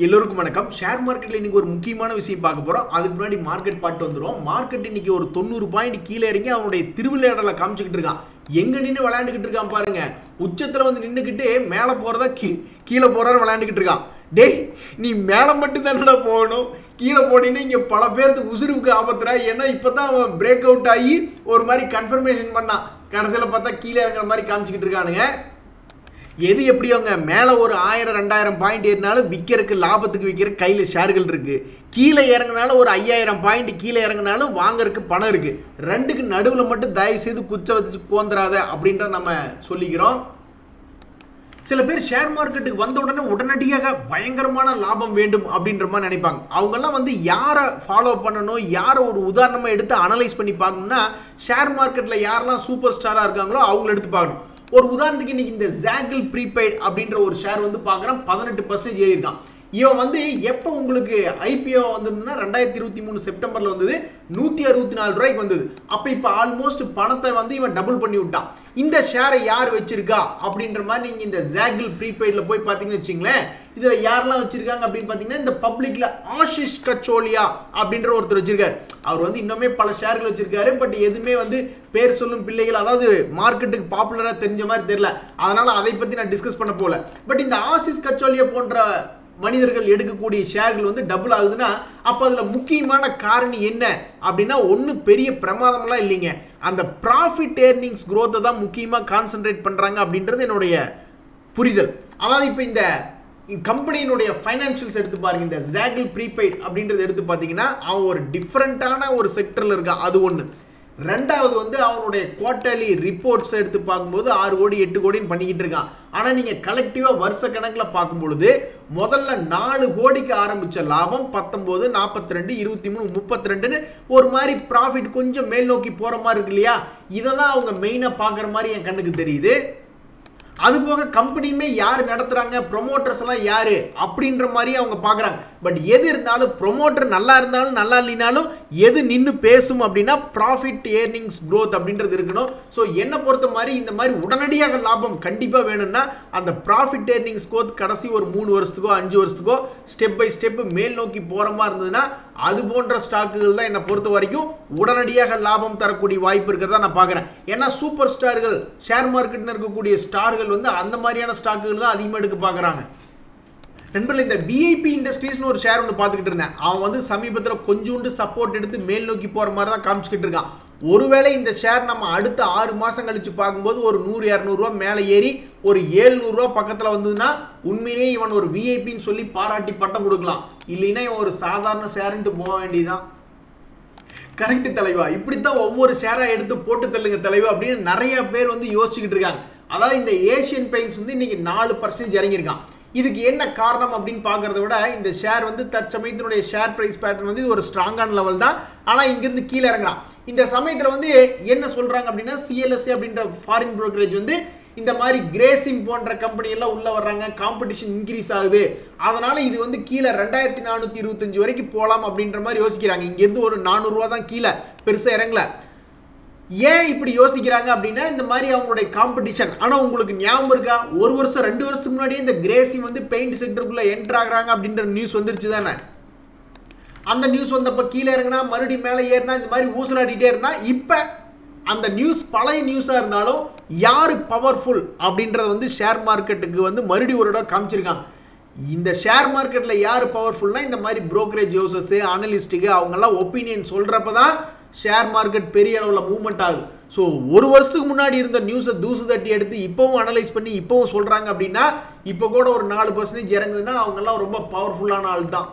எல்லோருக்கும் வணக்கம். ஷேர் மார்க்கெட்ல இன்னைக்கு ஒரு முக்கியமான விஷயம் பார்க்க போறோம். அதுக்கு முன்னாடி மார்க்கெட் பாட்டு வந்துரும். மார்க்கெட் இன்னைக்கு ஒரு 90 பாயிண்ட் கீழே இறங்கி அவனுடைய திருவிளையாடலை காமிச்சிட்டு இருக்கான். எங்க நின்று விளையாண்டுக்கிட்டு இருக்கான் பாருங்க. உச்சத்துல வந்து நின்னுக்கிட்டு மேல போறதா கீழே போறாரு விளையாண்டுக்கிட்டு இருக்கான். டேய், நீ மேல மட்டும் தானடா போகணும், கீழே போனீங்கன்னா இங்க பல பேருக்கு உசுருக்கு ஆபத்துறா. ஏன்னா இப்பதான் அவன் பிரேக் அவுட் ஆகி ஒரு மாதிரி கன்ஃபர்மேஷன் பண்ணான். கடைசியில் பார்த்தா கீழே இறங்குற மாதிரி காமிச்சிக்கிட்டு இருக்கானுங்க. எது எப்படியோங்க, மேலே ஒரு 1000-2000 பாயிண்ட் ஏறினாலும் விற்கிறதுக்கு லாபத்துக்கு விற்கிற கையில் ஷேர்கள் இருக்குது. கீழே இறங்கினாலும் ஒரு 5000 பாயிண்ட் கீழே இறங்கினாலும் வாங்கறதுக்கு பணம் இருக்குது. ரெண்டுக்கு நடுவில் மட்டும் தயவு செய்து குச்ச வச்சு கோந்துராத அப்படின்றத நம்ம சொல்லிக்கிறோம். சில பேர் ஷேர் மார்க்கெட்டுக்கு வந்த உடனே உடனடியாக பயங்கரமான லாபம் வேண்டும் அப்படின்ற மாதிரி நினைப்பாங்க. அவங்கெல்லாம் வந்து யாரை ஃபாலோ பண்ணணும், யாரை ஒரு உதாரணமாக எடுத்து அனலைஸ் பண்ணி பார்க்கணும்னா ஷேர் மார்க்கெட்டில் யாரெல்லாம் சூப்பர் ஸ்டாராக இருக்காங்களோ அவங்கள எடுத்து பார்க்கணும். ஒரு உதாரணத்துக்கு இன்னைக்கு இந்த ஜாகிள் ப்ரீபெய்ட் அப்படின்ற ஒரு ஷேர் வந்து பார்க்குறோம், 18% ஏறி இருக்கான். இவன் வந்து எப்போ உங்களுக்கு ஐபிஓ வந்திருந்ததுன்னா 2023 செப்டம்பரில் வந்தது, 164 ரூபாய்க்கு வந்தது. அப்போ இப்போ ஆல்மோஸ்ட் பணத்தை வந்து இவன் டபுள் பண்ணி விட்டான். இந்த ஷேரை யார் வச்சிருக்கா அப்படின்ற மாதிரி நீங்கள் இந்த ஜாகிள் ப்ரீபெய்டில் போய் பார்த்தீங்கன்னு வச்சுங்களேன், இதில் யாரெல்லாம் வச்சிருக்காங்க அப்படின்னு பார்த்தீங்கன்னா இந்த பப்ளிக்ல ஆஷிஷ் கச்சோலியா அப்படின்ற ஒருத்தர் வச்சிருக்காரு. அவர் வந்து இன்னுமே பல ஷேர்கள் வச்சிருக்காரு. பட் எதுவுமே வந்து பேர் சொல்லும் பிள்ளைகள், அதாவது மார்க்கெட்டுக்கு பாப்புலராக தெரிஞ்ச மாதிரி தெரியல. அதனால அதை பற்றி நான் டிஸ்கஸ் பண்ண போகல. பட் இந்த ஆஷிஷ் கச்சோலியா போன்ற மனிதர்கள் எடுக்கக்கூடிய ஷேர்கள் வந்து டபுள் ஆகுதுன்னா அப்போ அதில் முக்கியமான காரணி என்ன அப்படின்னா ஒன்றும் பெரிய பிரமாதம்லாம் இல்லைங்க. அந்த ப்ராஃபிட் ஏர்னிங்ஸ் growth தான் முக்கியமாக கான்சென்ட்ரேட் பண்ணுறாங்க அப்படின்றது என்னுடைய புரிதல். அதாவது இப்போ இந்த கம்பெனியினுடைய ஃபைனான்சியல்ஸ் எடுத்து பாருங்க. இந்த ஜாகிள் ப்ரீபெய்ட் அப்படின்றது எடுத்து பார்த்தீங்கன்னா அவன் ஒரு டிஃப்ரெண்ட்டான ஒரு செக்டரில் இருக்கான். அது ஒன்று. ரெண்டாவது வந்து அவனுடைய குவார்டர்லி ரிப்போர்ட்ஸ் எடுத்து பார்க்கும்போது 6 கோடி 8 கோடின்னு பண்ணிக்கிட்டு இருக்கான். ஆனால் நீங்கள் கலெக்டிவாக வருஷ கணக்கில் பார்க்கும்பொழுது முதல்ல 4 கோடிக்கு ஆரம்பித்த லாபம் 19, 42, 23, 32ன்னு ஒரு மாதிரி ப்ராஃபிட் கொஞ்சம் மேல் நோக்கி போகிற மாதிரி இருக்கு இல்லையா? இதை தான் அவங்க மெயினாக பார்க்குற மாதிரி என் கண்ணுக்கு தெரியுது. அதுபோக கம்பெனியுமே யார் நடத்துகிறாங்க, ப்ரொமோட்டர்ஸ் எல்லாம் யார் அப்படின்ற மாதிரி அவங்க பார்க்குறாங்க. பட் எது இருந்தாலும் ப்ரொமோட்டர் நல்லா இருந்தாலும் நல்லா இல்லைனாலும் எது நின்று பேசும் அப்படின்னா ப்ராஃபிட் ஏர்னிங்ஸ் growth அப்படின்றது இருக்கணும். ஸோ என்னை பொறுத்த மாதிரி இந்த மாதிரி உடனடியாக லாபம் கண்டிப்பாக வேணும்னா அந்த ப்ராஃபிட் ஏர்னிங்ஸ் growth கடைசி ஒரு 3 வருஷத்துக்கோ 5 வருஷத்துக்கோ ஸ்டெப் பை ஸ்டெப் மேல் நோக்கி போகிற மாதிரி இருந்ததுன்னா அது போன்ற ஸ்டாக்குகள் தான் என்னை பொறுத்த வரைக்கும் உடனடியாக லாபம் தரக்கூடிய வாய்ப்பு இருக்கிறதா நான் பார்க்குறேன். ஏன்னா சூப்பர் ஸ்டார்கள், ஷேர் மார்க்கெட்டில் இருக்கக்கூடிய ஸ்டார்கள் வந்து அந்த மாதிரியான ஸ்டாக்குகள் தான் அதிகமாக எடுக்க பார்க்குறாங்க. நண்பர்கள், இந்த விஐபி இண்டஸ்ட்ரீஸ்னு ஒரு ஷேர் ஒன்று பார்த்துக்கிட்டு இருந்தேன். அவன் வந்து சமீபத்தில் கொஞ்சோண்டு சப்போர்ட் எடுத்து மேல் நோக்கி போகிற மாதிரி தான் காமிச்சிக்கிட்டு இருக்கான். ஒருவேளை இந்த ஷேர் நம்ம அடுத்த 6 மாதம் கழிச்சு பார்க்கும்போது ஒரு 100-200 ரூபா மேலே ஏறி ஒரு 700 ரூபா பக்கத்தில் வந்ததுன்னா உண்மையிலேயே இவன் ஒரு விஐபின்னு சொல்லி பாராட்டி பட்டம் கொடுக்கலாம். இல்லைன்னா இவன் ஒரு சாதாரண ஷேருன்ட்டு போக வேண்டியதான். கரெக்ட் தலைவா, இப்படித்தான் ஒவ்வொரு ஷேராக எடுத்து போட்டு தள்ளுங்க தலைவா அப்படின்னு நிறைய பேர் வந்து யோசிச்சுக்கிட்டு இருக்காங்க. அதாவது இந்த ஏஷியன் பெயிண்ட்ஸ் வந்து இன்னைக்கு 4% இறங்கியிருக்கான். இதுக்கு என்ன காரணம் அப்படின்னு பார்க்கறத விட இந்த ஷேர் வந்து தற்சமயத்தினுடைய ஷேர் பிரைஸ் பேட்டர்ன் வந்து இது ஒரு ஸ்ட்ராங்கான லெவல் தான். ஆனால் இங்கிருந்து கீழே இறங்குறான். இந்த சமயத்தில் வந்து என்ன சொல்றாங்க அப்படின்னா சிஎல்எஸ்ஏ அப்படின்ற ஃபாரின் புரோக்கரேஜ் வந்து இந்த மாதிரி கிரேசிம் போன்ற கம்பெனி எல்லாம் உள்ள வர்றாங்க, காம்படிஷன் இன்க்ரீஸ் ஆகுது, அதனால இது வந்து கீழே 2425 வரைக்கும் போகலாம் அப்படின்ற மாதிரி யோசிக்கிறாங்க. இங்கேருந்து ஒரு 400 ரூபா தான் கீழே, பெருசாக இறங்கல. ஏன் இப்படி யோசிக்கிறாங்க அப்படின்னா இந்த மாதிரி அவங்களுடைய காம்படிஷன். ஆனால் உங்களுக்கு ஞாபகம் இருக்கா, 1 வருஷம் 2 வருஷத்துக்கு முன்னாடியே இந்த கிரேசிம் வந்து பெயிண்ட் செக்டருக்குள்ள என்டர் ஆகுறாங்க அப்படின்ற நியூஸ் வந்துருச்சு தானே? அந்த நியூஸ் வந்தப்போ கீழே இறங்கினா மறுபடியும் மேலே ஏறினா இந்த மாதிரி ஊசலாடிட்டே இருந்தா. இப்போ அந்த நியூஸ் பழைய நியூஸாக இருந்தாலும் யார் பவர்ஃபுல் அப்படின்றத வந்து ஷேர் மார்க்கெட்டுக்கு வந்து மறுபடியும் ஒரு இடம் காமிச்சிருக்காங்க. இந்த ஷேர் மார்க்கெட்டில் யார் பவர்ஃபுல்னா இந்த மாதிரி புரோக்கரேஜ் ஹவுசஸ், அனலிஸ்ட்டுக்கு அவங்கெல்லாம் ஒப்பீனியன் சொல்கிறப்ப தான் ஷேர் மார்க்கெட் பெரிய அளவில் மூவ்மெண்ட் ஆகுது. ஸோ 1 வருஷத்துக்கு முன்னாடி இருந்த நியூஸை தூசு தட்டி எடுத்து இப்போவும் அனலைஸ் பண்ணி இப்போவும் சொல்கிறாங்க அப்படின்னா இப்போ கூட ஒரு 4% இறங்குதுன்னா அவங்கெல்லாம் ரொம்ப பவர்ஃபுல்லான ஆள் தான்.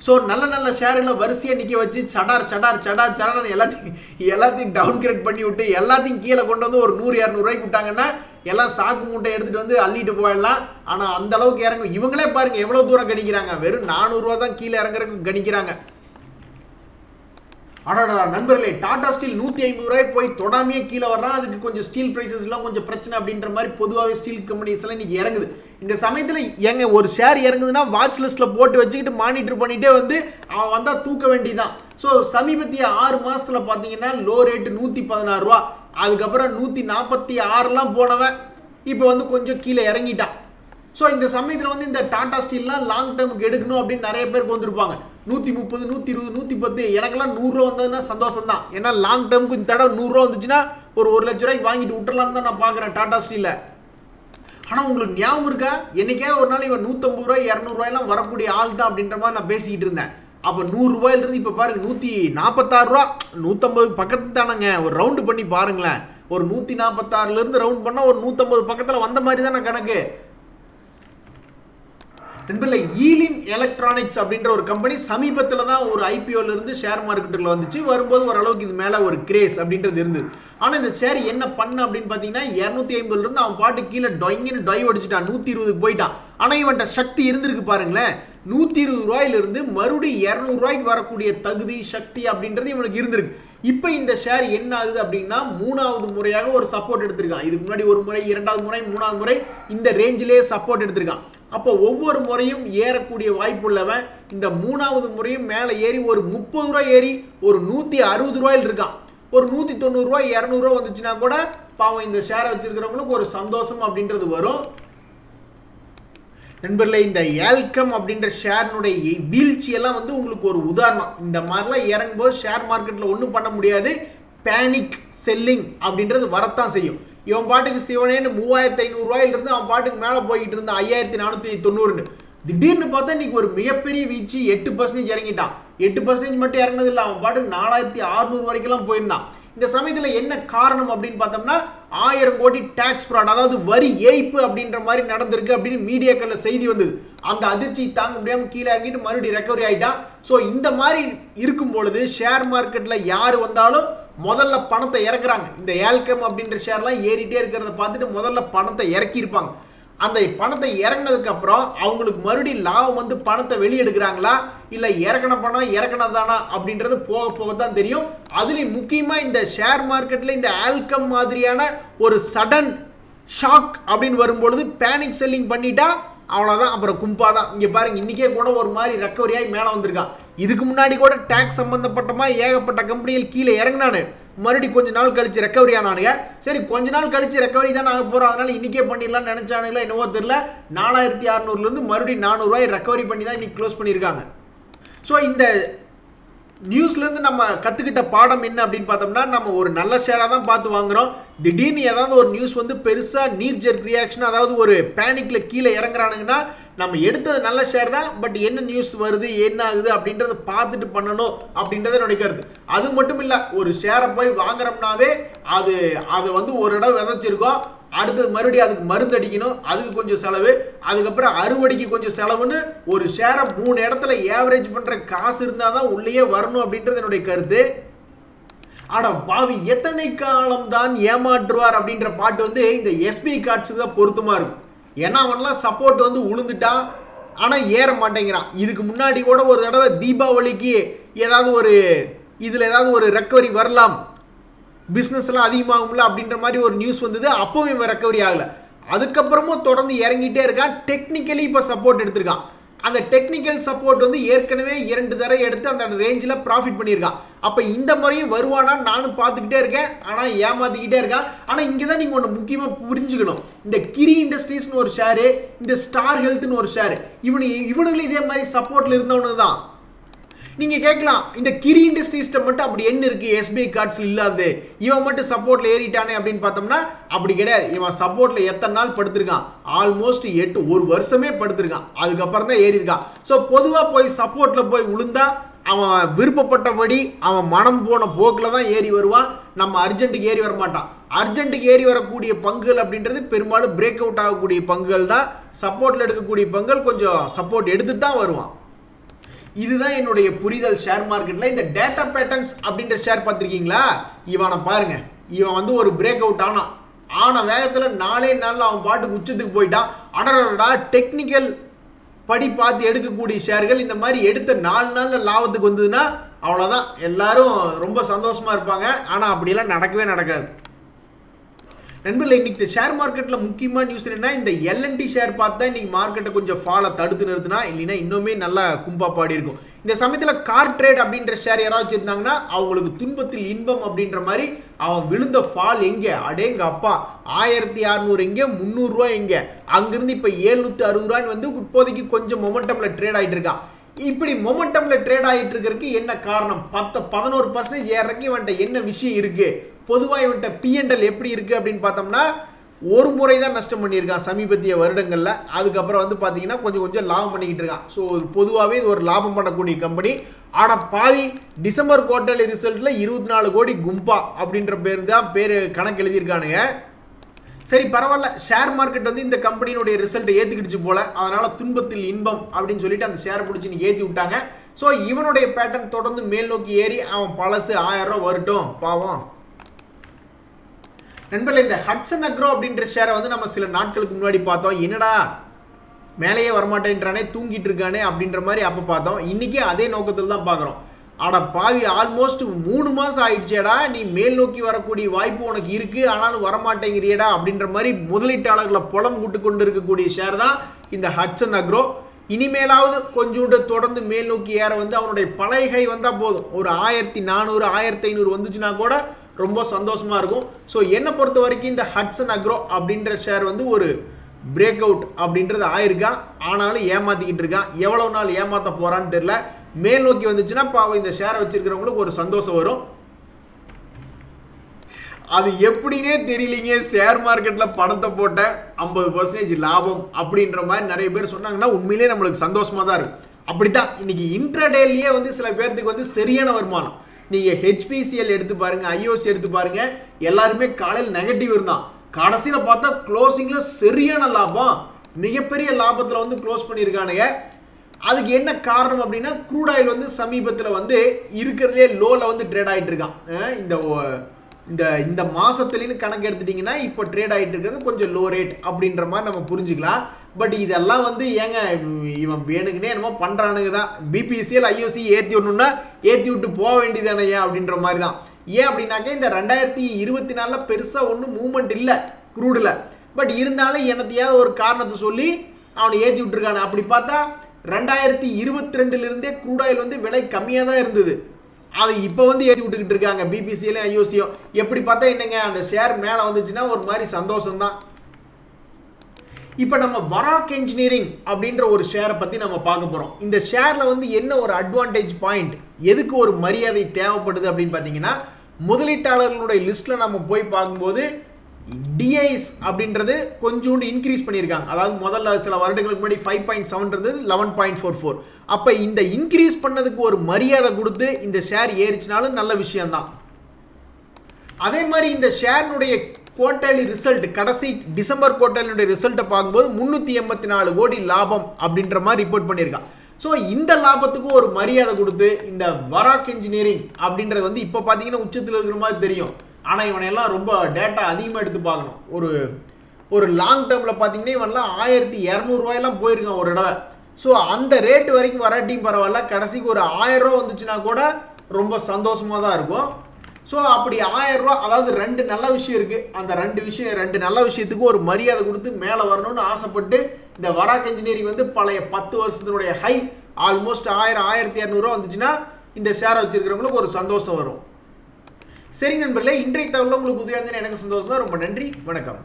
ஸோ நல்ல நல்ல ஷேர்களை வரிசையாக நிற்க வச்சு சடார் எல்லாத்தையும் டவுன் கிரேட் பண்ணி விட்டு எல்லாத்தையும் கீழே கொண்டு வந்து ஒரு 100-200 ரூபாய்க்கு விட்டாங்கன்னா எல்லாம் சாக்கு மூட்டை எடுத்துகிட்டு வந்து அள்ளிட்டு போயிடலாம். ஆனால் அந்த அளவுக்கு இறங்கும். இவங்களே பாருங்கள் எவ்வளோ தூரம் கணிக்கிறாங்க, வெறும் 400 ரூபா தான் கீழே இறங்குறதுக்கு கணிக்கிறாங்க. அடடா நண்பர்களே, டாடா ஸ்டீல் 150 ரூபாய் போய் தொடாமையே கீழே வர்றான். அதுக்கு கொஞ்சம் ஸ்டீல் பிரைசஸ்லாம் கொஞ்சம் பிரச்சனை அப்படின்ற மாதிரி பொதுவாகவே ஸ்டீல் கம்பெனிஸ் எல்லாம் இன்னைக்கு இறங்குது. இந்த சமயத்தில் எங்க ஒரு ஷேர் இறங்குதுன்னா வாட்ச் லிஸ்ட்டில் போட்டு வச்சுக்கிட்டு மானிட்டர் பண்ணிகிட்டே வந்து அவன் வந்தால் தூக்க வேண்டியதான். ஸோ சமீபத்திய 6 மாதத்தில் பார்த்தீங்கன்னா லோ ரேட்டு 116 ரூபா, அதுக்கப்புறம் 146லாம் போனவன் இப்போ வந்து கொஞ்சம் கீழே இறங்கிட்டான். ஸோ இந்த சமயத்தில் வந்து இந்த டாடா ஸ்டீல்லாம் லாங் டேர்முக்கு எடுக்கணும் அப்படின்னு நிறைய பேருக்கு வந்திருப்பாங்க. 130, 120, 110, எனக்கெல்லாம் 100 ரூபா வந்ததுன்னா சந்தோஷம் தான். ஏன்னா லாங் டேர்முக்கு இந்த தடவை 100 ரூபா வந்துச்சுன்னா ஒரு 1 லட்ச ரூபாய்க்கு வாங்கிட்டு விட்டுறலான்னு தான் நான் பார்க்குறேன் டாடா ஸ்டீலில். ஆனால் உங்களுக்கு ஞாபகம் இருக்கா, என்னைக்காவது ஒரு நாள் இவன் 150 ரூபாய் 200 ரூபாயெல்லாம் வரக்கூடிய ஆள் தான் அப்படின்ற மாதிரி நான் பேசிக்கிட்டு இருந்தேன். அப்போ 100 ரூபாயிலிருந்து இப்போ பாருங்க 146 ரூபா, 150 பக்கத்து தானங்க. ஒரு ரவுண்டு பண்ணி பாருங்களேன், ஒரு 146லேருந்து ரவுண்ட் பண்ணால் ஒரு 150 பக்கத்தில் வந்த மாதிரி தானே கணக்கு. நண்பர்களே, ஈலின் எலக்ட்ரானிக்ஸ் அப்படின்ற ஒரு கம்பெனி சமீபத்தில் தான் ஒரு ஐபிஓல இருந்து ஷேர் மார்க்கெட்டில் வந்துச்சு. வரும்போது ஓரளவுக்கு இது மேலே ஒரு கிரேஸ் அப்படின்றது இருந்தது. ஆனால் இந்த ஷேர் என்ன பண்ண அப்படின்னு பார்த்தீங்கன்னா 250லேருந்து அவன் பாட்டு கீழே டொய்ங்கன்னு டொய் அடிச்சுட்டான், 120 போயிட்டான். ஆனால் இவன்ட்ட சக்தி இருந்திருக்கு பாருங்களேன், 120 ரூபாயிலிருந்து மறுபடியும் 200 ரூபாய்க்கு வரக்கூடிய தகுதி சக்தி அப்படின்றது இவனுக்கு இருந்திருக்கு. இப்போ இந்த ஷேர் என்ன ஆகுது அப்படின்னா 3வது முறையாக ஒரு சப்போர்ட் எடுத்திருக்கான். இதுக்கு முன்னாடி ஒரு முறை, 2வது முறை, 3வது முறை இந்த ரேஞ்சிலே சப்போர்ட் எடுத்திருக்கான். அப்போ ஒவ்வொரு முறையும் ஏறக்கூடிய வாய்ப்பு உள்ளவன் இந்த 3வது முறையும் மேலே ஏறி ஒரு 30 ரூபாய் ஏறி ஒரு 160 ரூபாயில் இருக்கான். ஒரு 190 ரூபாய் 200 ரூபா வந்துச்சுன்னா கூட பாவம் இந்த ஷேரை வச்சிருக்கிறவங்களுக்கு ஒரு சந்தோஷம் அப்படின்றது வரும். நண்பர்களே, இந்த ஏல்கம் அப்படின்ற ஷேர்னுடைய வீழ்ச்சியெல்லாம் வந்து உங்களுக்கு ஒரு உதாரணம். இந்த மாதிரிலாம் இறங்கும்போது ஷேர் மார்க்கெட்டில் ஒன்றும் பண்ண முடியாது, பேனிக் செல்லிங் அப்படின்றது வரத்தான் செய்யும். இவன் பாட்டுக்கு சிவனேன்னு 3500 ரூபாயிலிருந்து அவன் பாட்டுக்கு மேலே போய்கிட்டு இருந்தான் 5490. திடீர்னு பார்த்தா இன்னைக்கு ஒரு மிகப்பெரிய வீழ்ச்சி, 8% இறங்கிட்டான். 8% மட்டும் இறங்கினது இல்லை, அவன் பாட்டுக்கு 4600 வரைக்கும் போயிருந்தான். இந்த சமயத்தில் என்ன காரணம் அப்படின்னு பார்த்தோம்னா 1000 கோடி டாக்ஸ் ஃப்ராட், அதாவது வரி ஏய்ப்பு அப்படின்ற மாதிரி நடந்திருக்கு அப்படின்னு மீடியாக்களில் செய்தி வந்தது. அந்த அதிர்ச்சி தாங்க முடியாமல் கீழே இறங்கிட்டு மறுபடியும் ரெக்கவரி ஆகிட்டான். ஸோ இந்த மாதிரி இருக்கும் பொழுது ஷேர் மார்க்கெட்டில் யார் வந்தாலும் முதல்ல பணத்தை இறக்குறாங்க. இந்த ஏல்கம் அப்படின்ற ஷேர்லாம் ஏறிட்டே இருக்கிறத பார்த்துட்டு முதல்ல பணத்தை இறக்கியிருப்பாங்க. அந்த பணத்தை இறங்கினதுக்கு அப்புறம் அவங்களுக்கு மறுபடியும் லாபம் வந்து பணத்தை வெளியெடுக்கிறாங்களா இல்லை இறக்கண பணம் இறக்கணதானா அப்படின்றது போக போக தான் தெரியும். அதுலேயும் முக்கியமாக இந்த ஷேர் மார்க்கெட்டில் இந்த ஆல்கம் மாதிரியான ஒரு சடன் ஷாக் அப்படின்னு வரும்பொழுது பேனிக் செல்லிங் பண்ணிட்டா அவ்வளோதான், அப்புறம் கும்பா தான். இங்கே பாருங்க, இன்றைக்கே கூட ஒரு மாதிரி ரெக்கவரியாகி மேலே வந்திருக்கான். இதுக்கு முன்னாடி கூட டேக்ஸ் சம்பந்தப்பட்டமா ஏகப்பட்ட கம்பெனிகள் கீழே இறங்கினானு, மறுபடியும் கொஞ்ச நாள் கழிச்சு ரெக்கவரி ஆனானுங்க. சரி, கொஞ்ச நாள் கழிச்சு ரெக்கவரி தான் ஆக போகிறோம், அதனால இன்றைக்கே பண்ணிடலாம்னு நினச்சானுங்களா என்னவோ தெரியல. 4600லேருந்து மறுபடியும் 400 ரூபாய் ரெக்கவரி பண்ணி தான் இன்னைக்கு க்ளோஸ் பண்ணியிருக்காங்க. ஸோ இந்த நியூஸ்லேருந்து நம்ம கற்றுக்கிட்ட பாடம் என்ன அப்படின்னு பார்த்தோம்னா, நம்ம ஒரு நல்ல ஷேராக தான் பார்த்து வாங்குகிறோம். திடீர்னு ஏதாவது ஒரு நியூஸ் வந்து பெருசாக நீர் ஜெர்க் ரியாக்ஷன், அதாவது ஒரு பேனிக்கில் கீழே இறங்குறானுங்கன்னா நம்ம எடுத்தது நல்ல ஷேர் தான், பட் என்ன நியூஸ் வருது என்ன ஆகுது அப்படின்றத பார்த்துட்டு பண்ணணும் அப்படின்றத நினைக்கிறது. அது மட்டும் இல்லை, ஒரு ஷேரை போய் வாங்குறோம்னாவே அது வந்து ஒரு இடம் விதைச்சிருக்கோம், அடுத்தது மறுபடியும் அதுக்கு மருந்து அடிக்கணும், அதுக்கு கொஞ்சம் செலவு, அதுக்கப்புறம் அறுவடைக்கு கொஞ்சம் செலவுன்னு ஒரு ஷேரை 3 இடத்துல ஏவரேஜ் பண்ணுற காசு இருந்தால் தான் உள்ளேயே வரணும் அப்படின்றது என்னுடைய கருத்து. ஆனால் பாவி எத்தனை காலம் தான் ஏமாற்றுவார் அப்படின்ற பாட்டு வந்து இந்த எஸ்பிஐ கார்ட்ஸுக்கு தான் பொருத்தமாக இருக்கும். ஏன்னா அவன்லாம் சப்போர்ட் வந்து உளுந்துட்டான், ஆனால் ஏற மாட்டேங்கிறான். இதுக்கு முன்னாடி கூட ஒரு தடவை தீபாவளிக்கு ஏதாவது ஒரு இதில் ஏதாவது ஒரு ரெக்கவரி வரலாம், பிஸ்னஸ்லாம் அதிகமாகும்ல அப்படின்ற மாதிரி ஒரு நியூஸ் வந்தது. அப்பவும் இவன் ரெக்கவரி ஆகலை. அதுக்கப்புறமும் தொடர்ந்து இறங்கிட்டே இருக்கான். டெக்னிக்கலி இப்போ சப்போர்ட் எடுத்திருக்கான். அந்த டெக்னிக்கல் சப்போர்ட் வந்து ஏற்கனவே 2 தடவை எடுத்து அந்த ரேஞ்சில் ப்ராஃபிட் பண்ணியிருக்கான். அப்போ இந்த முறையும் வருவானா நானும் பார்த்துக்கிட்டே இருக்கேன், ஆனால் ஏமாத்திக்கிட்டே இருக்கான். ஆனால் இங்கே தான் நீங்கள் ஒன்று முக்கியமாக புரிஞ்சுக்கணும். இந்த கிரி இண்டஸ்ட்ரீஸ்னு ஒரு ஷேரு, இந்த ஸ்டார் ஹெல்த்னு ஒரு ஷேரு, இவனுங்களும் இதே மாதிரி சப்போர்ட்டில் இருந்தவனு தான். நீங்கள் கேட்கலாம், இந்த கிரி இண்டஸ்ட்ரீஸ்ட்ட மட்டும் அப்படி என்ன இருக்குது எஸ்பிஐ கார்ட்ஸில் இல்லாது, இவன் மட்டும் சப்போர்ட்டில் ஏறிட்டானே அப்படின்னு பார்த்தோம்னா அப்படி கிடையாது. இவன் சப்போர்ட்டில் எத்தனை நாள் படுத்திருக்கான்? ஆல்மோஸ்ட் 1 வருஷமே படுத்திருக்கான், அதுக்கப்புறம் தான் ஏறி இருக்கான். ஸோ பொதுவாக போய் சப்போர்ட்டில் போய் விழுந்தா அவன் விருப்பப்பட்டபடி அவன் மனம் போன போக்கில் தான் ஏறி வருவான். நம்ம அர்ஜென்ட்டுக்கு ஏறி வர மாட்டான். அர்ஜென்ட்டுக்கு ஏறி வரக்கூடிய பங்குகள் அப்படின்றது பெரும்பாலும் பிரேக் அவுட் ஆகக்கூடிய பங்குகள் தான். சப்போர்ட்டில் எடுக்கக்கூடிய பங்குகள் கொஞ்சம் சப்போர்ட் எடுத்துட்டு தான் வருவான். இதுதான் என்னுடைய புரிதல் ஷேர் மார்க்கெட்டில். இந்த டேட்டா பேட்டர்ன்ஸ் அப்படின்ற ஷேர் பார்த்துருக்கீங்களா? இவனை பாருங்க, இவன் வந்து ஒரு பிரேக் அவுட் ஆன வேகத்தில் 4 நாளில் அவன் பாட்டுக்கு உச்சத்துக்கு போயிட்டான். அடடா, டெக்னிக்கல் படி பார்த்து எடுக்கக்கூடிய ஷேர்கள் இந்த மாதிரி எடுத்த 4 நாளில் லாபத்துக்கு வந்ததுன்னா அவ்வளோதான், எல்லாரும் ரொம்ப சந்தோஷமாக இருப்பாங்க. ஆனால் அப்படியெல்லாம் நடக்கவே நடக்காது. நண்பர்களே, இன்னைக்கு ஷேர் மார்க்கெட்ல முக்கியமான நியூஸ் என்னன்னா, இந்த எல்என்டி ஷேர் பார்த்தா இன்னைக்கு மார்க்கெட்டை கொஞ்சம் ஃபால தடுத்து நிறுத்தினா, இல்லைன்னா இன்னுமே நல்லா கும்பா பாடி இருக்கும். இந்த சமயத்தில் கார் ட்ரேட் அப்படின்ற ஷேர் யாராவது வச்சிருந்தாங்கன்னா அவங்களுக்கு துன்பத்தில் இன்பம் அப்படின்ற மாதிரி அவன் விழுந்த ஃபால் எங்க அடேங்க அப்பா 1600 எங்க 300 ரூபாய் எங்க அங்கிருந்து இப்ப 760 ரூபாய் வந்து இப்போதைக்கு கொஞ்சம் மொமெண்டம்ல ட்ரேட் ஆயிட்டு இருக்கான். இப்படி மொமெண்டம்ல ட்ரேட் ஆகிட்டு இருக்கிறதுக்கு என்ன காரணம்? 11% ஏறக்கு இவன்ட்ட என்ன விஷயம் இருக்கு? பொதுவாக இவன்ட்ட P&L எப்படி இருக்கு அப்படின்னு பார்த்தோம்னா, ஒரு முறை தான் நஷ்டம் பண்ணியிருக்கான் சமீபத்திய வருடங்கள்ல. அதுக்கப்புறம் வந்து பார்த்தீங்கன்னா கொஞ்சம் லாபம் பண்ணிக்கிட்டு இருக்கான். ஸோ பொதுவாகவே இது ஒரு லாபம் பண்ணக்கூடிய கம்பெனி. ஆனால் பாவி டிசம்பர் குவார்டர்லி ரிசல்ட்ல 24 கோடி கும்பா அப்படின்ற பேர் தான் கணக்கு எழுதியிருக்கானுங்க. சரி பரவாயில்ல, ஷேர் மார்க்கெட் வந்து இந்த கம்பெனியினுடைய ரிசல்ட்டை ஏற்றுக்கிடுச்சு போல, அதனால துன்பத்தில் இன்பம் அப்படின்னு சொல்லிட்டு அந்த ஷேர் பிடிச்சி இன்னைக்கு ஏற்றி விட்டாங்க. ஸோ இவனுடைய பேட்டர்ன் தொடர்ந்து மேல் நோக்கி ஏறி அவன் பழசு 1000 ரூபா வரட்டும் பாவம். நண்பர்களே, இந்த ஹட்சன் அக்ரோ அப்படின்ற ஷேரை வந்து நம்ம சில நாட்களுக்கு முன்னாடி பார்த்தோம். என்னடா மேலேயே வரமாட்டேன்றானே, தூங்கிட்டு இருக்கானே அப்படின்ற மாதிரி அப்போ பார்த்தோம். இன்னைக்கு அதே நோக்கத்தில் தான் பார்க்குறோம். ஆட பாவி, ஆல்மோஸ்ட் 3 மாசம் ஆயிடுச்சேடா, நீ மேல் நோக்கி வரக்கூடிய வாய்ப்பு உனக்கு இருக்கு, ஆனாலும் வரமாட்டேங்கிறியடா அப்படின்ற மாதிரி முதலீட்டாளர்களை புலம் கூட்டு கொண்டு இருக்கக்கூடிய ஷேர் தான் இந்த ஹட்சன் அக்ரோ. இனிமேலாவது கொஞ்சோண்டு தொடர்ந்து மேல் நோக்கி ஏற வந்து அவனுடைய பழைய கை வந்தால் போதும். ஒரு 1400 1500 வந்துச்சுன்னா கூட ரொம்ப சந்தோஷமா இருக்கும். ஸோ என்னை பொறுத்த வரைக்கும் இந்த ஹட்சன் அக்ரோ அப்படின்ற ஷேர் வந்து ஒரு பிரேக் அவுட் அப்படின்றது ஆயிருக்கான். ஆனாலும் ஏமாத்திக்கிட்டு இருக்கான். எவ்வளவு நாள் ஏமாத்த போறான்னு தெரியல. மேல் நோக்கி வந்துச்சுன்னா பாவம் இந்த ஷேரை வச்சிருக்கிறவங்களுக்கு ஒரு சந்தோஷம் வரும். அது எப்படின்னே தெரியலீங்க. ஷேர் மார்க்கெட்ல பணத்தை போட்ட 50% லாபம் அப்படின்ற மாதிரி நிறைய பேர் சொன்னாங்கன்னா உண்மையிலேயே நம்மளுக்கு சந்தோஷமா தான் இருக்கும். அப்படித்தான் இன்னைக்கு இன்ட்ராடேலயே வந்து சில பேருக்கு வந்து சரியான வருமானம். நீங்க HPCL எடுத்து பாருங்க, IOC எடுத்து பாருங்க, எல்லாருமே காலையில் நெகட்டிவ் இருந்தான். கடைசியில பார்த்தா க்ளோசிங்ல சரியான லாபம், மிகப்பெரிய லாபத்துல வந்து க்ளோஸ் பண்ணியிருக்கானுங்க. அதுக்கு என்ன காரணம் அப்படின்னா, க்ரூட் ஆயில் வந்து சமீபத்தில் வந்து இருக்கிறதுலே லோல வந்து ட்ரேட் ஆகிட்டு இருக்கான். இந்த மாசத்துலன்னு கணக்கு எடுத்துட்டீங்கன்னா இப்போ ட்ரேட் ஆகிட்டு இருக்கிறது கொஞ்சம் லோ ரேட் அப்படின்ற மாதிரி நம்ம புரிஞ்சுக்கலாம். பட் இதெல்லாம் வந்து ஏங்க இவன் வேணுக்குனே என்னமோ பண்றானுங்க தான். BPCL IOC ஏற்றி விடணும்னா ஏற்றி விட்டு போக வேண்டியதானே அப்படின்ற மாதிரி தான். ஏன் அப்படின்னாக்க இந்த 2024 பெருசா ஒன்றும் மூவ்மெண்ட் இல்லை க்ரூடில். பட் இருந்தாலும் என்னத்தையாவது ஒரு காரணத்தை சொல்லி அவனை ஏற்றி விட்டுருக்கானு. அப்படி பார்த்தா 2022 இருந்தே க்ரூட் ஆயில் வந்து விலை கம்மியாக தான் இருந்தது. அது இப்போ வந்து ஏற்றி விட்டுக்கிட்டு இருக்காங்க BPCL IOCயும். எப்படி பார்த்தா என்னங்க, அந்த ஷேர் மேலே வந்துச்சுன்னா ஒரு மாதிரி சந்தோஷம் தான். இப்போ நம்ம வராக் என்ஜினியரிங் அப்படின்ற ஒரு ஷேரை பற்றி நம்ம பார்க்க போகிறோம். இந்த ஷேரில் வந்து என்ன ஒரு அட்வான்டேஜ் பாயிண்ட், எதுக்கு ஒரு மரியாதை தேவைப்படுது அப்படின்னு பார்த்தீங்கன்னா, முதலீட்டாளர்களுடைய லிஸ்ட்டில் நம்ம போய் பார்க்கும்போது DIS அப்படின்றது கொஞ்சோண்டு இன்க்ரீஸ் பண்ணியிருக்காங்க. அதாவது முதல்ல சில வருடங்களுக்கு முன்னாடி 5.7 இருந்தது, 11.44. அப்போ இந்த இன்க்ரீஸ் பண்ணதுக்கு ஒரு மரியாதை கொடுத்து இந்த ஷேர் ஏறிச்சினாலும் நல்ல விஷயம்தான். அதே மாதிரி இந்த ஷேரினுடைய குவார்டர்லி ரிசல்ட், கடைசி டிசம்பர் குவார்டர்லியுடைய ரிசல்ட்டை பார்க்கும்போது 384 கோடி லாபம் அப்படின்ற மாதிரி ரிப்போர்ட் பண்ணியிருக்கான். ஸோ இந்த லாபத்துக்கு ஒரு மரியாதை கொடுத்து இந்த வராக் என்ஜினியரிங் அப்படின்றது வந்து இப்போ பார்த்தீங்கன்னா உச்சத்தில் இருக்கிற மாதிரி தெரியும். ஆனால் இவனையெல்லாம் ரொம்ப டேட்டா அதிகமாக எடுத்து பார்க்கணும். ஒரு லாங் டேர்மில் பார்த்தீங்கன்னா இவன்லாம் 1200 ரூபாயெல்லாம் போயிருக்கான் ஒரு தடவை. ஸோ அந்த ரேட்டு வரைக்கும் வராட்டியும் பரவாயில்ல, கடைசிக்கு ஒரு 1000 ரூபா வந்துச்சுன்னா கூட ரொம்ப சந்தோஷமாக தான் இருக்கும். ஸோ அப்படி 1000 ரூபா, அதாவது 2 நல்ல விஷயம் இருக்குது. அந்த 2 நல்ல விஷயத்துக்கு ஒரு மரியாதை கொடுத்து மேலே வரணும்னு ஆசைப்பட்டு இந்த வராக் என்ஜினியரிங் வந்து பழைய 10 வருஷத்தினுடைய ஹை ஆல்மோஸ்ட் 1200 ரூபா வந்துச்சுன்னா இந்த ஷேரை வச்சிருக்கிறவங்களுக்கு ஒரு சந்தோஷம் வரும். சரி நண்பர்களே, இன்றைய தகவல் உங்களுக்கு உதவியாக இருந்ததுன்னு எனக்கு சந்தோஷம் தான். ரொம்ப நன்றி, வணக்கம்.